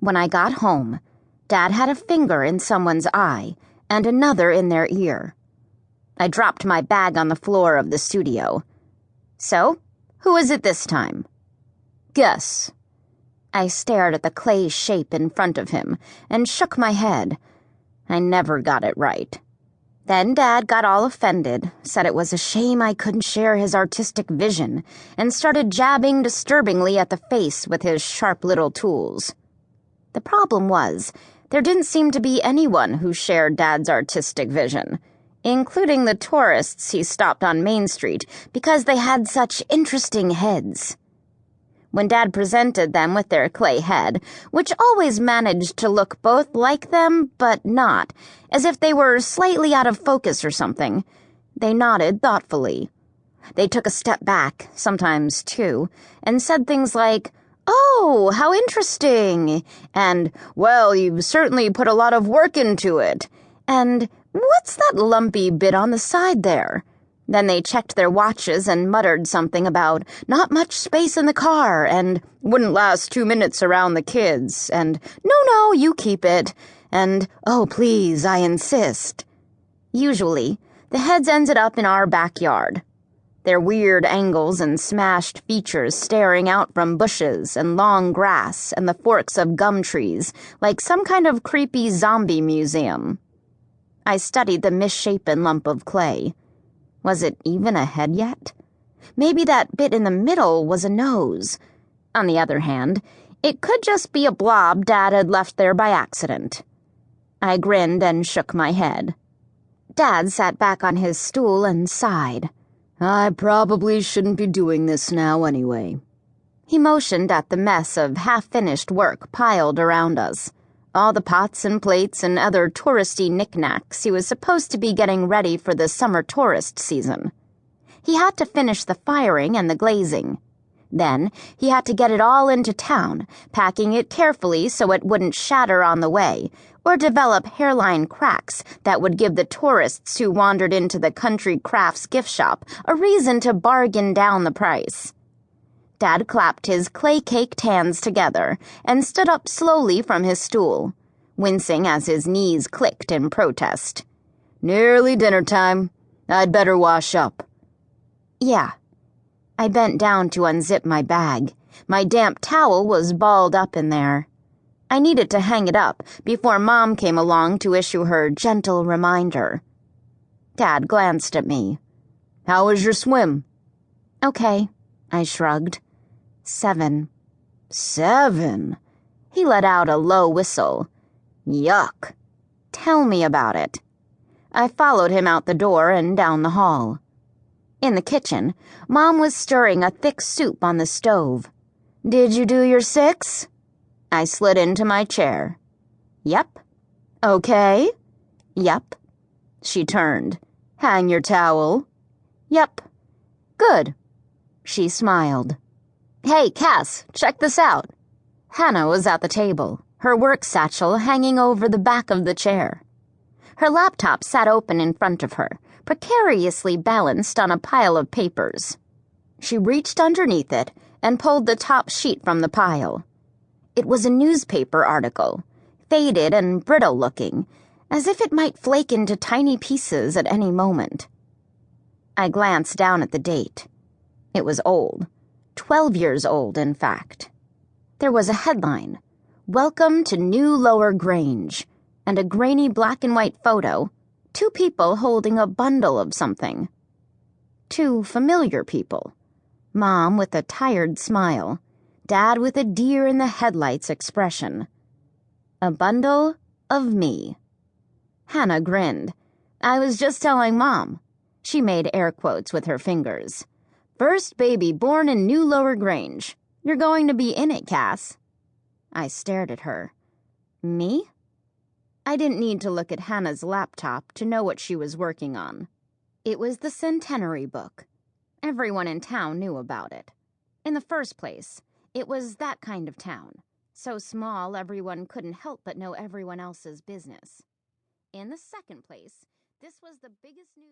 When I got home, Dad had a finger in someone's eye and another in their ear. I dropped my bag on the floor of the studio. So, who is it this time? Guess. I stared at the clay shape in front of him and shook my head. I never got it right. Then Dad got all offended, said it was a shame I couldn't share his artistic vision, and started jabbing disturbingly at the face with his sharp little tools. The problem was, there didn't seem to be anyone who shared Dad's artistic vision, including the tourists he stopped on Main Street because they had such interesting heads. When Dad presented them with their clay head, which always managed to look both like them but not, as if they were slightly out of focus or something, they nodded thoughtfully. They took a step back, sometimes two, and said things like, "Oh, how interesting," and, "Well, you've certainly put a lot of work into it," and, "What's that lumpy bit on the side there?" Then they checked their watches and muttered something about not much space in the car and wouldn't last 2 minutes around the kids and no, you keep it and oh, please, I insist. Usually, the heads ended up in our backyard. Their weird angles and smashed features staring out from bushes and long grass and the forks of gum trees like some kind of creepy zombie museum. I studied the misshapen lump of clay. Was it even a head yet? Maybe that bit in the middle was a nose. On the other hand, it could just be a blob Dad had left there by accident. I grinned and shook my head. Dad sat back on his stool and sighed. "I probably shouldn't be doing this now anyway." He motioned at the mess of half-finished work piled around us. All the pots and plates and other touristy knickknacks he was supposed to be getting ready for the summer tourist season. He had to finish the firing and the glazing. Then he had to get it all into town, packing it carefully so it wouldn't shatter on the way, or develop hairline cracks that would give the tourists who wandered into the country crafts gift shop a reason to bargain down the price. Dad clapped his clay-caked hands together and stood up slowly from his stool, wincing as his knees clicked in protest. "Nearly dinner time. I'd better wash up." "Yeah." I bent down to unzip my bag. My damp towel was balled up in there. I needed to hang it up before Mom came along to issue her gentle reminder. Dad glanced at me. "How was your swim?" "Okay," I shrugged. 7. 7? He let out a low whistle. "Yuck. Tell me about it." I followed him out the door and down the hall. In the kitchen, Mom was stirring a thick soup on the stove. "Did you do your 6? I slid into my chair. "Yep." "Okay?" "Yep." She turned. "Hang your towel." "Yep." "Good." She smiled. "Hey, Cass, check this out." Hannah was at the table, her work satchel hanging over the back of the chair. Her laptop sat open in front of her, precariously balanced on a pile of papers. She reached underneath it and pulled the top sheet from the pile. It was a newspaper article, faded and brittle-looking, as if it might flake into tiny pieces at any moment. I glanced down at the date. It was old. 12 years old, in fact. There was a headline, "Welcome to New Lower Grange," and a grainy black and white photo, 2 people holding a bundle of something. 2 familiar people. Mom with a tired smile, Dad with a deer-in-the-headlights expression. A bundle of me. Hannah grinned. "I was just telling Mom." She made air quotes with her fingers. "First baby born in New Lower Grange. You're going to be in it, Cass." I stared at her. "Me?" I didn't need to look at Hannah's laptop to know what she was working on. It was the centenary book. Everyone in town knew about it. In the first place, it was that kind of town, so small everyone couldn't help but know everyone else's business. In the second place, this was the biggest news